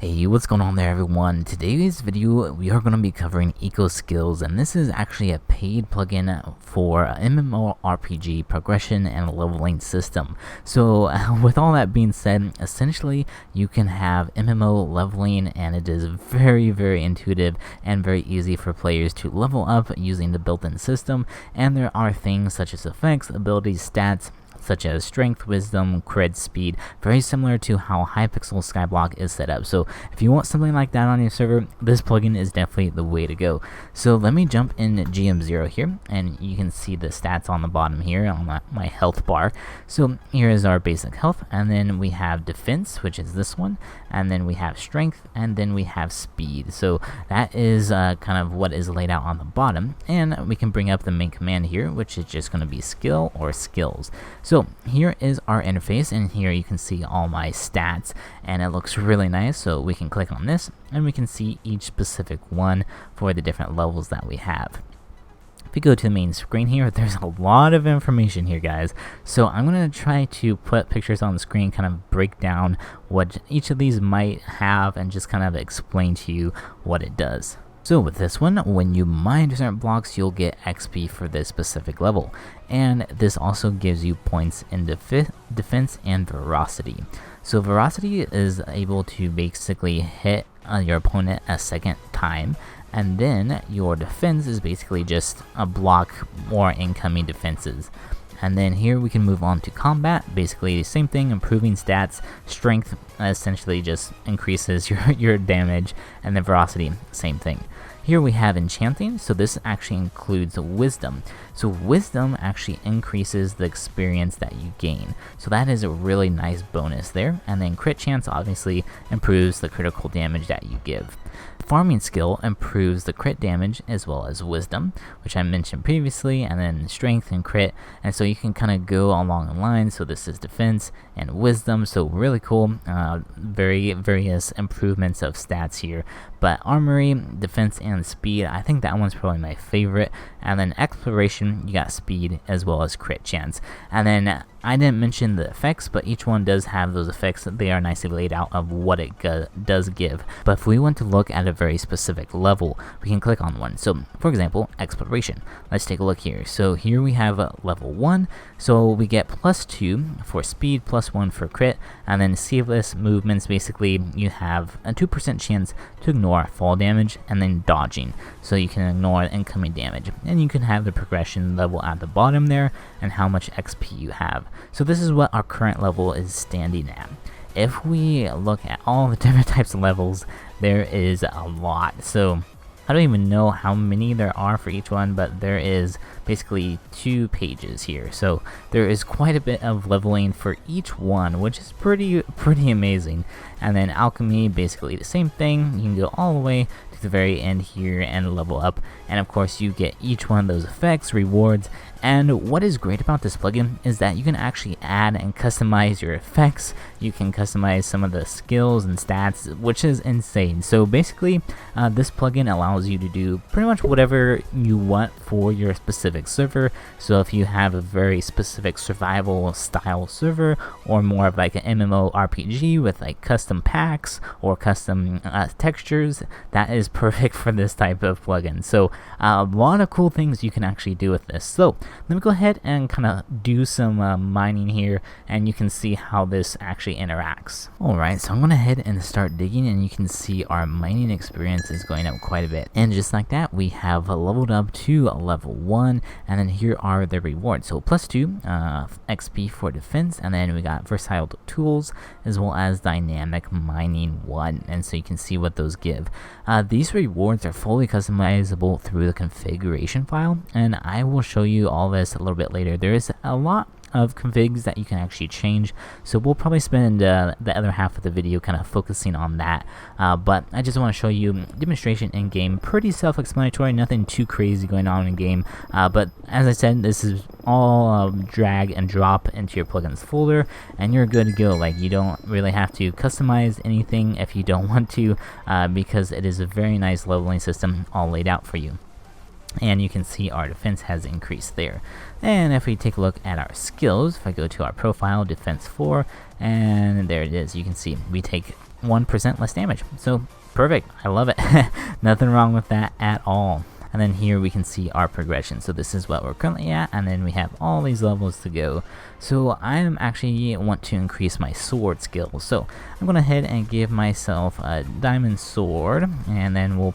Hey, what's going on there everyone? Today's video we are going to be covering EcoSkills, and this is actually a paid plugin for MMORPG progression and leveling system. So with all that being said, essentially you can have MMO leveling, and it is very intuitive and very easy for players to level up using the built-in system. And there are things such as effects, abilities, stats, such as strength, wisdom, crit, speed, very similar to how Hypixel Skyblock is set up. So if you want something like that on your server, this plugin is definitely the way to go. So let me jump in GM0 here, and you can see the stats on the bottom here on my health bar. So here is our basic health, and then we have defense, which is this one, and then we have strength, and then we have speed. So that is kind of what is laid out on the bottom, and we can bring up the main command here, which is just going to be skill or skills. So here is our interface, and here you can see all my stats, and it looks really nice. So we can click on this and we can see each specific one for the different levels that we have. If you go to the main screen here, there's a lot of information here, guys. So I'm going to try to put pictures on the screen, kind of break down what each of these might have and just kind of explain to you what it does. So with this one, when you mine certain blocks, you'll get XP for this specific level, and this also gives you points in defense and veracity. So veracity is able to basically hit your opponent a second time, and then your defense is basically just a block more incoming defenses. And then here we can move on to combat, basically the same thing, improving stats. Strength essentially just increases your damage, and then veracity, same thing. Here we have enchanting, so this actually includes wisdom. So wisdom actually increases the experience that you gain. So that is a really nice bonus there. And then crit chance obviously improves the critical damage that you give. Farming skill improves the crit damage as well as wisdom, which I mentioned previously, and then strength and crit, and so you can kind of go along the line. So this is defense and wisdom, so really cool, various improvements of stats here. But armory, defense, and speed, I think that one's probably my favorite. And then exploration, you got speed as well as crit chance. And then I didn't mention the effects, but each one does have those effects. They are nicely laid out of what it does give. But if we want to look at a very specific level, we can click on one. So for example, exploration. Let's take a look here. So here we have level 1, so we get +2 for speed, +1 for crit, and then seamless movements. Basically you have a 2% chance to ignore fall damage, and then dodging, so you can ignore incoming damage. And you can have the progression level at the bottom there and how much XP you have. So this is what our current level is standing at. If we look at all the different types of levels, there is a lot. So I don't even know how many there are for each one, but there is basically 2 pages here. So there is quite a bit of leveling for each one, which is pretty amazing. And then alchemy, basically the same thing. You can go all the way to the very end here and level up. And of course you get each one of those effects, rewards. And what is great about this plugin is that you can actually add and customize your effects. You can customize some of the skills and stats, which is insane. So basically, this plugin allows you to do pretty much whatever you want for your specific server. So if you have a very specific survival style server, or more of like an MMORPG with like custom packs or custom textures, that is perfect for this type of plugin. So a lot of cool things you can actually do with this. So let me go ahead and kind of do some mining here, and you can see how this actually interacts. Alright, so I'm going to head and start digging, and you can see our mining experience is going up quite a bit. And just like that, we have leveled up to level 1, and then here are the rewards. So +2 XP for defense, and then we got versatile tools as well as dynamic mining 1, and so you can see what those give. These rewards are fully customizable through the configuration file, and I will show you all this a little bit later. There is a lot of configs that you can actually change, so we'll probably spend the other half of the video kind of focusing on that, but I just want to show you demonstration in game. Pretty self-explanatory, nothing too crazy going on in game, but as I said, this is all drag and drop into your plugins folder, and you're good to go. Like, you don't really have to customize anything if you don't want to, because it is a very nice leveling system all laid out for you. And you can see our defense has increased there. And if we take a look at our skills, if I go to our profile, defense 4, and there it is, you can see we take 1% less damage. So perfect, I love it. Nothing wrong with that at all. And then here we can see our progression. So this is what we're currently at, and then we have all these levels to go. So I am actually want to increase my sword skill. So I'm gonna head and give myself a diamond sword, and then we'll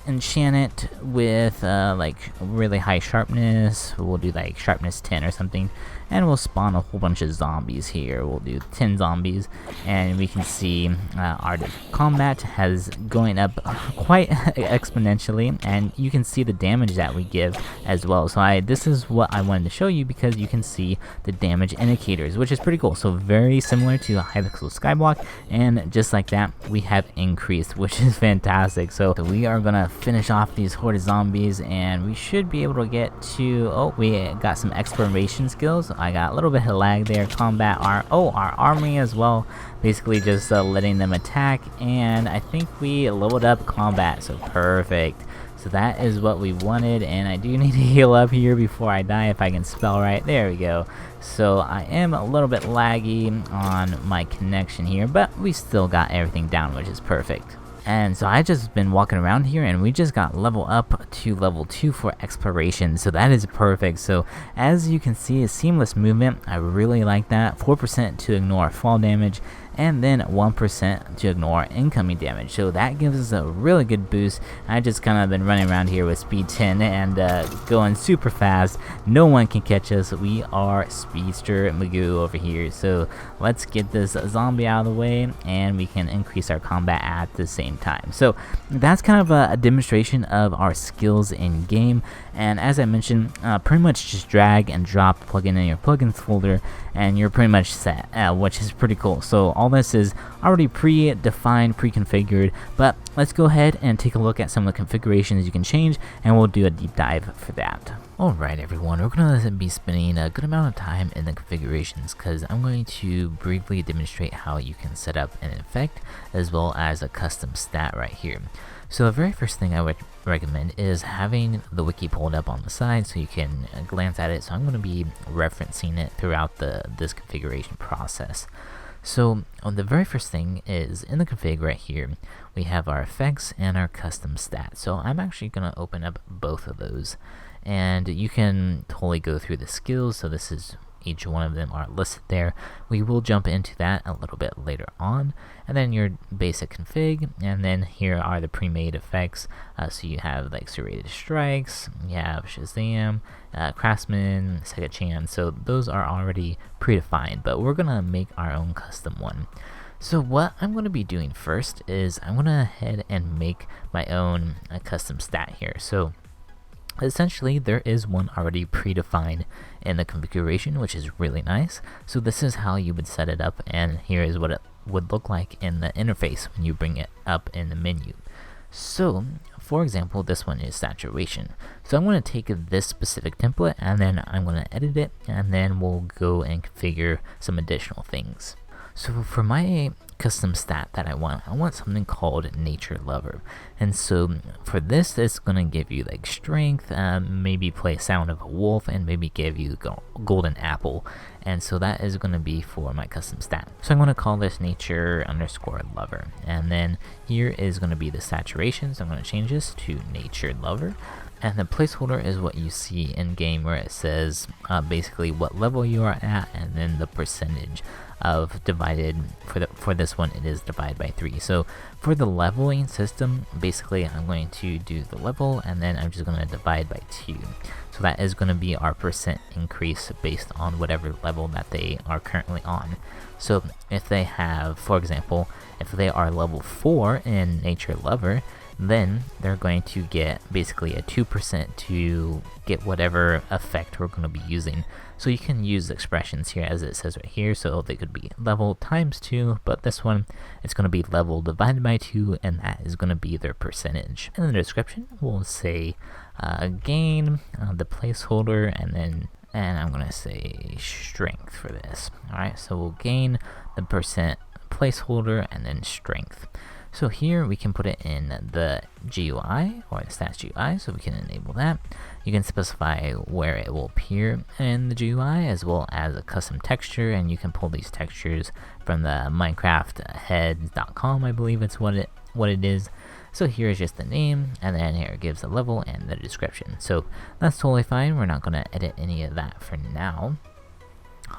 enchant it with like really high sharpness. We'll do like sharpness 10 or something, and we'll spawn a whole bunch of zombies here. We'll do 10 zombies, and we can see our combat has going up quite exponentially, and you can see the damage that we give as well. So this is what I wanted to show you, because you can see the damage indicators, which is pretty cool. So very similar to Hypixel Skyblock, and just like that we have increased, which is fantastic. So we are gonna finish off these horde zombies, and we should be able to get to, oh, we got some exploration skills. I got a little bit of lag there. Combat our army as well, basically just letting them attack, and I think we leveled up combat, so perfect. So that is what we wanted, and I do need to heal up here before I die if I can spell right. There we go. So I am a little bit laggy on my connection here, but we still got everything down, which is perfect. And so I just been walking around here, and we just got level up to level 2 for exploration, so that is perfect. So as you can see, a seamless movement, I really like that. 4% to ignore fall damage, and then 1% to ignore incoming damage. So that gives us a really good boost. I just kind of been running around here with speed 10 and going super fast. No one can catch us. We are Speedster Magoo over here. So let's get this zombie out of the way, and we can increase our combat at the same time. So that's kind of a demonstration of our skills in game. And as I mentioned, pretty much just drag and drop the plugin in your plugins folder, and you're pretty much set, which is pretty cool. So all this is already pre-defined, pre-configured, but let's go ahead and take a look at some of the configurations you can change, and we'll do a deep dive for that. Alright everyone, we're going to be spending a good amount of time in the configurations, because I'm going to briefly demonstrate how you can set up an effect as well as a custom stat right here. So the very first thing I would recommend is having the wiki pulled up on the side so you can glance at it. So I'm going to be referencing it throughout this configuration process. So the very first thing is in the config right here, we have our effects and our custom stats. So I'm actually going to open up both of those, and you can totally go through the skills. So this is, each one of them are listed there. We will jump into that a little bit later on. And then your basic config, and then here are the pre-made effects. So you have like serrated strikes, you have Shazam, Craftsman, Second Chance. So those are already predefined, but we're gonna make our own custom one. So what I'm going to be doing first is I'm going to head and make my own custom stat here. So essentially there is one already predefined in the configuration, which is really nice. So this is how you would set it up, and here is what it would look like in the interface when you bring it up in the menu. So for example, this one is saturation. So I'm going to take this specific template, and then I'm going to edit it, and then we'll go and configure some additional things. So for my custom stat that I want something called Nature Lover. And so for this, it's going to give you like strength, maybe play sound of a wolf, and maybe give you golden apple. And so that is going to be for my custom stat. So I'm going to call this Nature_Lover. And then here is going to be the saturation. So I'm going to change this to Nature Lover. And the placeholder is what you see in game, where it says basically what level you are at, and then the percentage of divided, for this one it is divided by 3. So for the leveling system, basically I'm going to do the level, and then I'm just going to divide by 2. So that is going to be our percent increase based on whatever level that they are currently on. So if they have, for example, if they are level 4 in Nature Lover, then they're going to get basically a 2% to get whatever effect we're going to be using. So you can use expressions here as it says right here. So they could be level times 2, but this one, it's going to be level divided by 2, and that is going to be their percentage. In the description, we'll say gain, the placeholder, and I'm going to say strength for this. Alright, so we'll gain the percent placeholder and then strength. So here we can put it in the GUI or the stats GUI, so we can enable that. You can specify where it will appear in the GUI as well as a custom texture, and you can pull these textures from the minecraftheads.com, I believe it's what it is. So here is just the name, and then here it gives the level and the description. So that's totally fine. We're not going to edit any of that for now.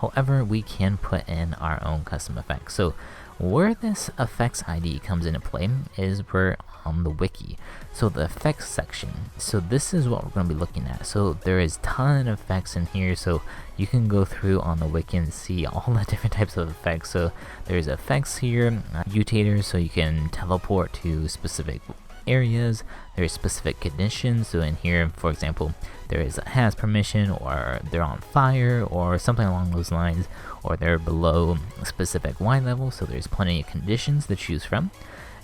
However, we can put in our own custom effects. So where this effects ID comes into play is we're on the wiki. So the effects section. So this is what we're going to be looking at. So there is a ton of effects in here. So you can go through on the wiki and see all the different types of effects. So there's effects here, mutators, so you can teleport to specific areas. There's specific conditions. So in here, for example, there is a has permission, or they're on fire, or something along those lines, or they're below a specific Y level. So there's plenty of conditions to choose from.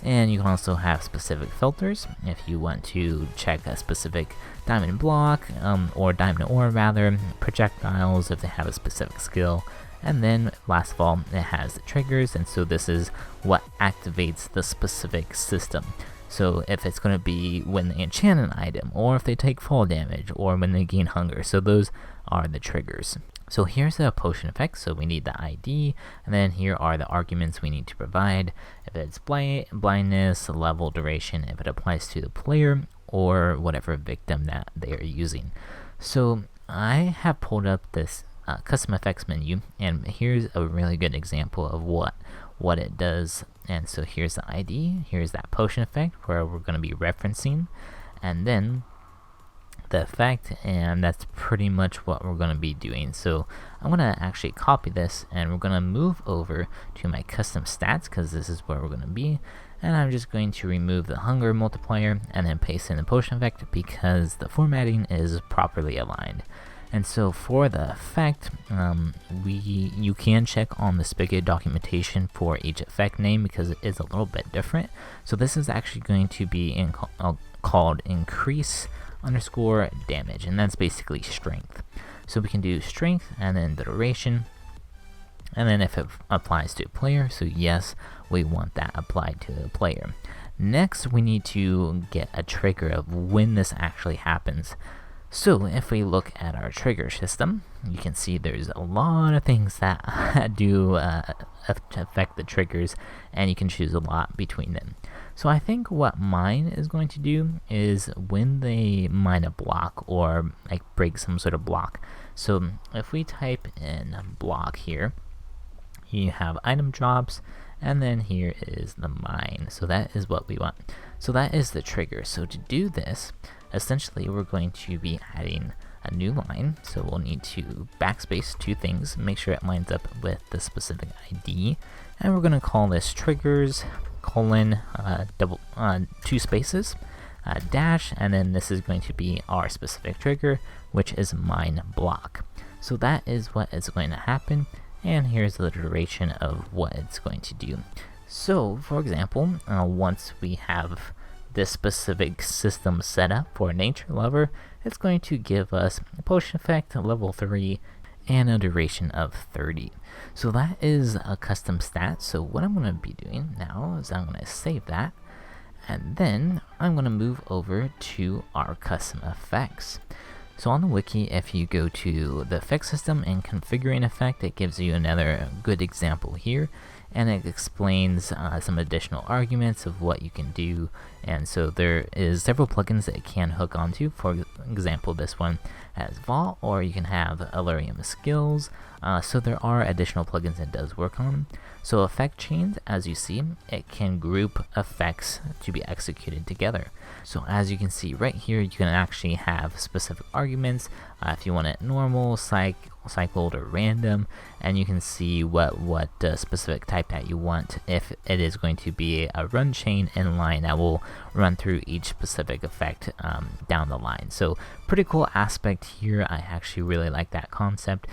And you can also have specific filters if you want to check a specific diamond block, or diamond ore rather, projectiles if they have a specific skill. And then last of all, it has the triggers, and so this is what activates the specific system. So if it's going to be when they enchant an item, or if they take fall damage, or when they gain hunger. So those are the triggers. So here's the potion effect. So we need the ID, and then here are the arguments we need to provide. If it's blindness, level, duration, if it applies to the player, or whatever victim that they are using. So I have pulled up this custom effects menu, and here's a really good example of what it does. And so here's the ID, here's that potion effect where we're going to be referencing, and then the effect, and that's pretty much what we're going to be doing. So I'm going to actually copy this, and we're going to move over to my custom stats, because this is where we're going to be. And I'm just going to remove the hunger multiplier and then paste in the potion effect, because the formatting is properly aligned. And so for the effect, you can check on the Spigot documentation for each effect name, because it is a little bit different. So this is actually going to be called increase underscore damage, and that's basically strength. So we can do strength and then the duration, and then if it applies to a player, so yes, we want that applied to the player. Next, we need to get a trigger of when this actually happens. So if we look at our trigger system, you can see there's a lot of things that do affect the triggers, and you can choose a lot between them. So I think what mine is going to do is when they mine a block or like break some sort of block. So if we type in block here, you have item drops, and then here is the mine. So that is what we want. So that is the trigger. So to do this, essentially we're going to be adding a new line. So we'll need to backspace two things, make sure it lines up with the specific ID, and we're going to call this triggers colon two spaces dash, and then this is going to be our specific trigger, which is mine block. So that is what is going to happen, and here's the duration of what it's going to do. So for example, once we have this specific system set up for a nature lover, it's going to give us a potion effect level 3 and a duration of 30. So that is a custom stat. So what I'm going to be doing now is I'm going to save that, and then I'm going to move over to our custom effects. So on the wiki, if you go to the effect system and configuring effect, it gives you another good example here, and it explains some additional arguments of what you can do. And so there is several plugins that it can hook onto. For example, this one has Vault, or you can have Odyssey Skills. So there are additional plugins it does work on. So effect chains, as you see, it can group effects to be executed together. So as you can see right here, you can actually have specific arguments if you want it normal, cycled, or random, and you can see what specific type that you want. If it is going to be a run chain inline that will run through each specific effect down the line. So pretty cool aspect here. I actually really like that concept.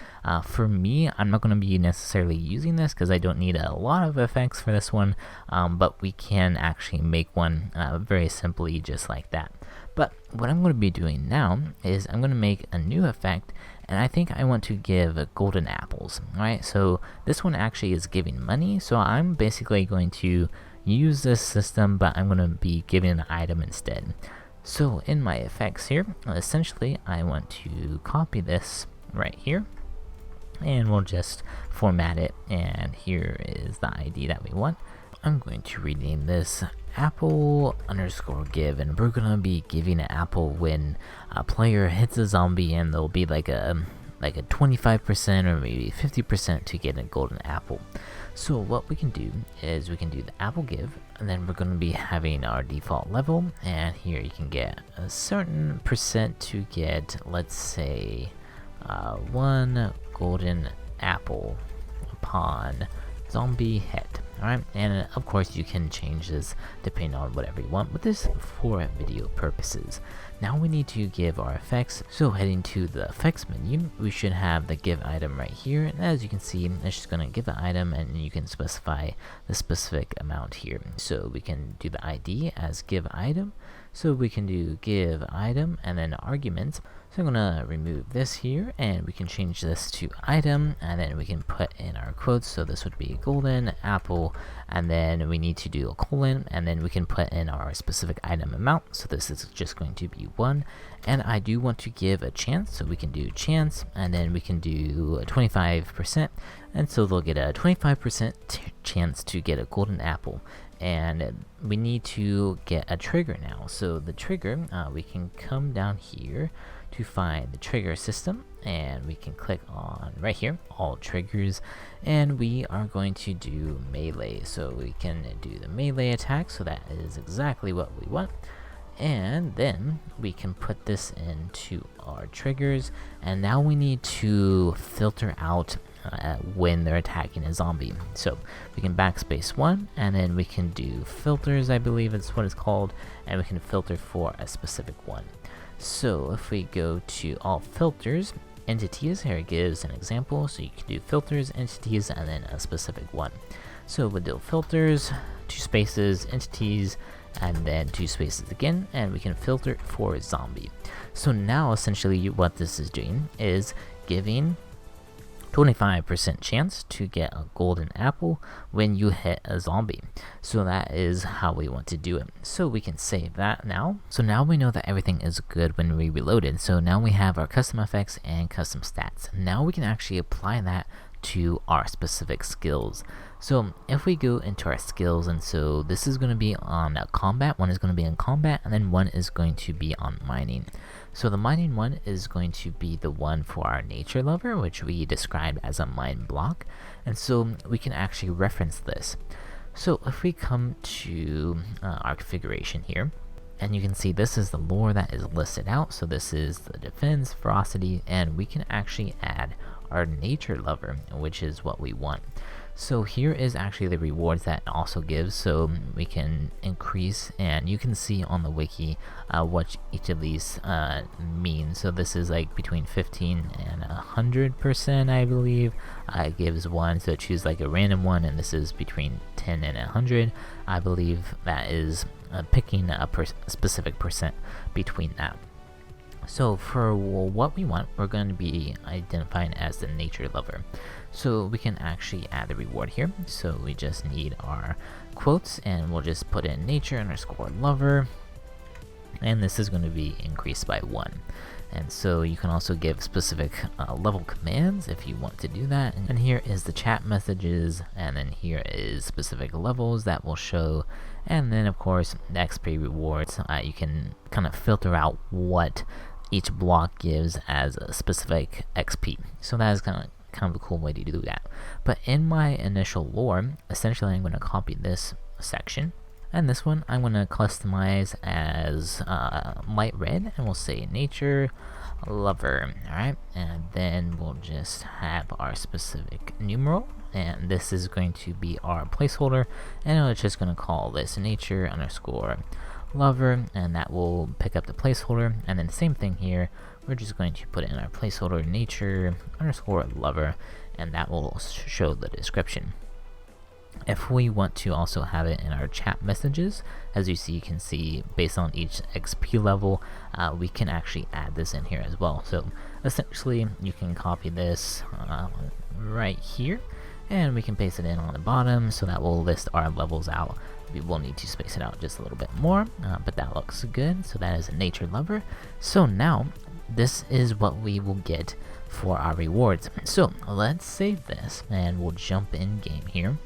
For me, I'm not going to be necessarily using this because I don't need a lot of effects for this one, but we can actually make one very simply just like that. But what I'm going to be doing now is I'm going to make a new effect, and I think I want to give golden apples. Alright, so this one actually is giving money, so I'm basically going to use this system, but I'm going to be giving an item instead. So in my effects here, essentially I want to copy this right here, and we'll just format it, and here is the ID that we want. I'm going to rename this apple_give, and we're gonna be giving an apple when a player hits a zombie, and there'll be like a 25% or maybe 50% to get a golden apple. So what we can do is we can do the apple give, and then we're going to be having our default level, and here you can get a certain percent to get, let's say, 1 golden apple upon zombie hit. Alright, and of course you can change this depending on whatever you want, but this for video purposes. Now we need to give our effects, so heading to the effects menu, we should have the give item right here, and as you can see, it's just going to give the item, and you can specify the specific amount here. So we can do the ID as give item, so we can do give item and then arguments. So I'm going to remove this here, and we can change this to item, and then we can put in our quotes. So this would be golden apple, and then we need to do a colon, and then we can put in our specific item amount. So this is just going to be 1, and I do want to give a chance, so we can do chance, and then we can do 25%, and so they'll get a 25% chance to get a golden apple. And we need to get a trigger now. So the trigger, we can come down here to find the trigger system, and we can click on right here, all triggers, and we are going to do melee. So we can do the melee attack, so that is exactly what we want. And then we can put this into our triggers, and now we need to filter out when they're attacking a zombie. So we can backspace 1, and then we can do filters, I believe it's what it's called, and we can filter for a specific one. So if we go to all filters, entities, here it gives an example, so you can do filters, entities, and then a specific one. So we'll do filters, 2 spaces, entities, and then 2 spaces again, and we can filter for zombie. So now essentially what this is doing is giving 25% chance to get a golden apple when you hit a zombie. So that is how we want to do it. So we can save that now. So now we know that everything is good when we reload it. So now we have our custom effects and custom stats. Now we can actually apply that to our specific skills. So if we go into our skills, and so this is going to be on combat, one is going to be on combat, and then one is going to be on mining. So the mining one is going to be the one for our nature lover, which we described as a mine block, and so we can actually reference this. So if we come to our configuration here, and you can see this is the lore that is listed out. So this is the defense, ferocity, and we can actually add our nature lover, which is what we want. So here is actually the rewards that it also gives, so we can increase, and you can see on the wiki what each of these mean. So this is like between 15 and 100%, I believe. It gives one, so choose like a random one, and this is between 10 and 100. I believe that is picking a specific percent between that. So for what we want, we're going to be identifying as the nature lover. So we can actually add the reward here. So we just need our quotes, and we'll just put in nature_lover, and this is going to be increased by 1. And so you can also give specific level commands if you want to do that. And here is the chat messages, and then here is specific levels that will show. And then of course the XP rewards, you can kind of filter out what each block gives as a specific XP. So that is kind of a cool way to do that. But in my initial lore, essentially I'm going to copy this section, and this one I'm going to customize as light red, and we'll say nature lover. Alright, and then we'll just have our specific numeral, and this is going to be our placeholder, and it's just going to call this nature_lover, and that will pick up the placeholder. And then same thing here, we're just going to put in our placeholder nature_lover, and that will show the description. If we want to also have it in our chat messages, as you see, you can see based on each XP level, we can actually add this in here as well. So essentially you can copy this right here, and we can paste it in on the bottom, so that will list our levels out. We will need to space it out just a little bit more, but that looks good. So that is a nature lover. So now this is what we will get for our rewards. So let's save this and we'll jump in game here.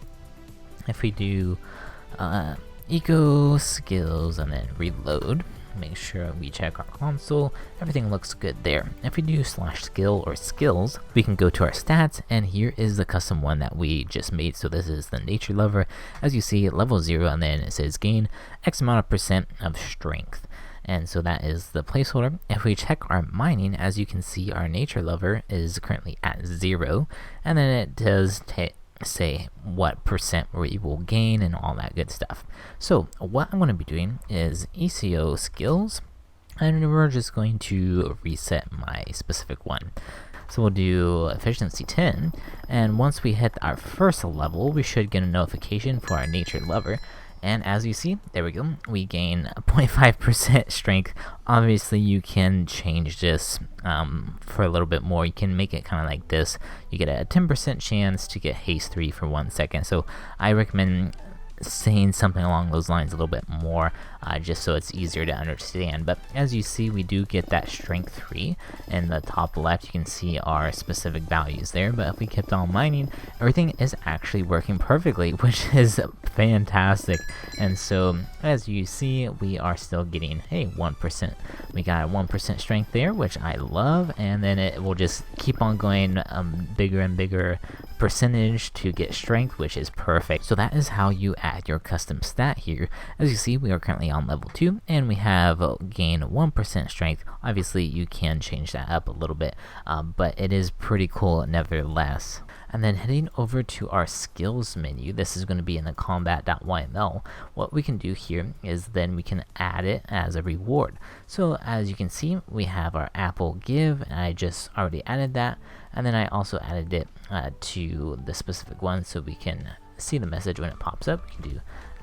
If we do EcoSkills and then reload, make sure we check our console, everything looks good there. If we do /skill or skills, we can go to our stats, and here is the custom one that we just made. So this is the nature lover. As you see, level 0, and then it says gain X amount of percent of strength. And so that is the placeholder. If we check our mining, as you can see, our nature lover is currently at 0, and then it does say what percent we will gain and all that good stuff. So what I'm going to be doing is EcoSkills, and we're just going to reset my specific one. So we'll do efficiency 10, and once we hit our first level, we should get a notification for our nature lover. And as you see, there we go, we gain 0.5% strength. Obviously, you can change this for a little bit more. You can make it kind of like this. You get a 10% chance to get haste 3 for 1 second. So I recommend saying something along those lines a little bit more, just so it's easier to understand. But as you see, we do get that strength 3 in the top left. You can see our specific values there. But if we kept on mining, everything is actually working perfectly, which is fantastic. And so as you see, we are still getting 1%. We got a 1% strength there, which I love, and then it will just keep on going bigger and bigger percentage to get strength, which is perfect. So that is how you add your custom stat here. As you see, we are currently on level 2, and we have gained 1% strength. Obviously, you can change that up a little bit, but it is pretty cool nevertheless. And then heading over to our skills menu, this is going to be in the combat.yml. What we can do here is then we can add it as a reward. So as you can see, we have our Apple give, and I just already added that. And then I also added it to the specific one, so we can see the message when it pops up. We can do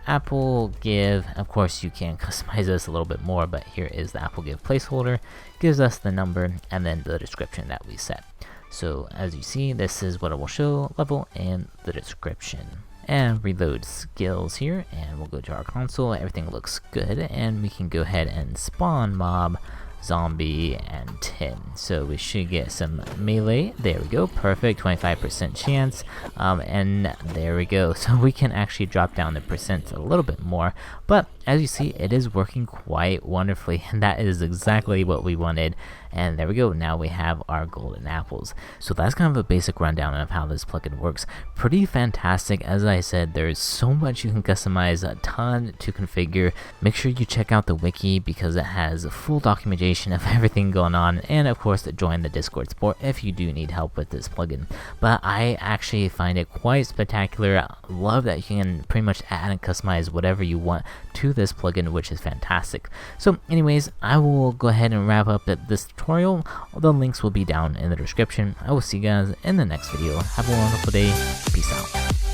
Apple give. Of course, you can customize this a little bit more, but here is the Apple give placeholder. Gives us the number and then the description that we set. So as you see, this is what it will show, level and the description. And reload skills here, and we'll go to our console. Everything looks good, and we can go ahead and spawn mob, zombie, and 10. So we should get some melee. There we go, perfect, 25% chance, and there we go. So we can actually drop down the percent a little bit more, but as you see, it is working quite wonderfully, and that is exactly what we wanted. And there we go, now we have our golden apples. So that's kind of a basic rundown of how this plugin works. Pretty fantastic. As I said, there's so much you can customize, a ton to configure. Make sure you check out the wiki because it has full documentation of everything going on, and of course join the Discord support if you do need help with this plugin. But I actually find it quite spectacular. I love that you can pretty much add and customize whatever you want to this plugin, which is fantastic. So anyways, I will go ahead and wrap up this tutorial. All the links will be down in the description. I will see you guys in the next video. Have a wonderful day. Peace out.